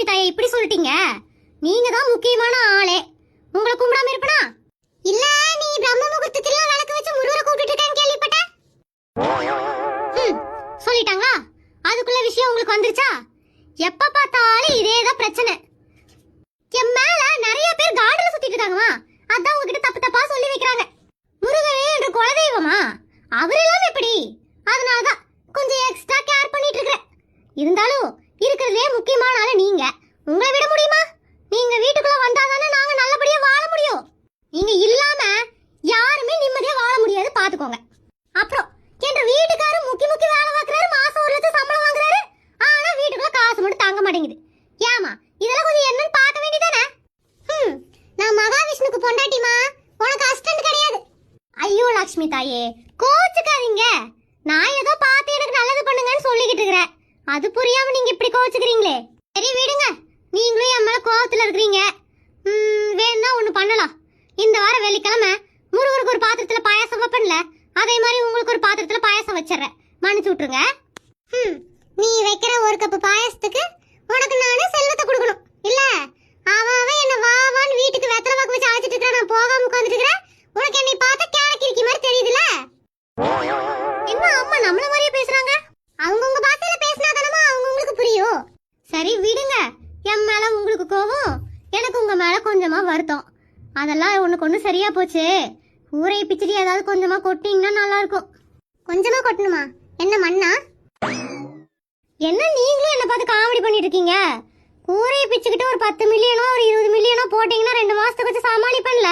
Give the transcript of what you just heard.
தாயே இப்படி சொல்லிட்டீங்க? நீங்க தான் முக்கியமான ஆளே. உங்களை கும்பிடாம இருப்பனா? இல்ல, நீ பிரம்ம முகூர்த்தத்துல விளக்கு வச்சு முருகரை கூப்பிட்டு இருக்கேன்னு கேள்விப்பட்டேன். சொல்லிட்டாங்க. அதுக்குள்ள விஷயம் உங்களுக்கு வந்துருச்சா? எப்ப பார்த்தாலும் இதேதான் பிரச்சனை. என் மேல நிறைய பேர் கார்டுல சுத்திட்டு இருக்காங்கமா. அதான் உங்ககிட்ட தப்பு தப்பா சொல்லி வைக்கிறாங்க. முருகரே என்ற குலதெய்வமா, அவரெல்லாம் எப்படி? அதனாலதான் கொஞ்சம் எக்ஸ்ட்ரா கேர் பண்ணிட்டு இருக்கேன். இருந்தாலும் இருக்கிறதே முக்கியமான ஆளு நீங்க. உங்களை விட முடியுமா? நீங்க வீட்டுக்குள்ள வந்தாதானே நாங்க நல்லபடியா வாழ முடியும். நீங்க இல்லாம யாருமே நிம்மதியா வாழ முடியாது, பாத்துக்கோங்க. அப்புறம் என்ற வீட்டுக்காரர் முக்கி முக்கி வேலை பார்க்கறாரு, மாசம் 1 லட்சம் சம்பளம் வாங்குறாரு. ஆனா வீட்டுக்குள்ள காசு மட்டும் தாங்க மாட்டேங்குது. ஏமா இதெல்லாம் கொஞ்சம் என்னன்னு பார்க்க வேண்டியதானே? நான் மகாவிஷ்ணுக்கு பொண்டாட்டிமா, உனக்கு அசிஸ்டன்ட் கிடையாது. ஐயோ லட்சுமி தாயே, கோச்சுக்காதீங்க. நான் ஏதோ பார்த்து எனக்கு நல்லது பண்ணுங்கன்னு சொல்லிக்கிட்டு இருக்கிறேன். அது புரியாம நீங்க இப்படி கோச்சுக்கிறீங்களே. சரி விடுங்க, நீங்களும் என் மேல கோவத்துல இருக்கிறீங்க. வேணா ஒண்ணு பண்ணலாம். இந்த வாரம் வெள்ளிக்கிழமை முருகருக்கு ஒரு பாத்திரத்துல பாயாசம் வைப்பேன்ல, அதே மாதிரி உங்களுக்கு ஒரு பாத்திரத்துல பாயாசம் வச்சிடறேன். மன்னிச்சு விட்டுருங்க. நீ வைக்கிற ஒரு கப்பு பாயாசத்துக்கு உனக்கு நானே செல்வத்தை கொடுக்கணும் இல்ல? அவன் என்ன வாவான்னு வீட்டுக்கு வெத்தலை வாக்கு வச்சு அழைச்சிட்டு இருக்கிற, நான் போகாம உட்காந்துட்டு இருக்கிறேன். உனக்கு என்னை பார்த்தா கேளக்கிரிக்கி மாதிரி தெரியுதுல? என்ன அம்மா நம்மள மாதிரியே பேசுறாங்க? அவங்கவுங்க பாஷையில பேசினாதானமா அவங்கவுங்களுக்கு புரியும். சரி விடுங்க. என் மேல உங்களுக்கு கோவம், எனக்கு உங்க மேல கொஞ்சமா வருத்தம். அதெல்லாம் ஒண்ணு சரியா போச்சு. ஊரை பிச்சிடி ஏதாவது கொஞ்சமா கொட்டிங்கன்னா நல்லா இருக்கும். கொஞ்சமா கொட்டணுமா? என்ன மண்ணா? என்ன நீங்களும் என்ன பார்த்து காமெடி பண்ணிட்டு இருக்கீங்க? ஊரை பிச்சுக்கிட்டு ஒரு 10 மில்லியனோ ஒரு 20 மில்லியனோ போட்டீங்கன்னா 2 மாசத்துக்கு வச்சு சமாளிப்பேன்ல.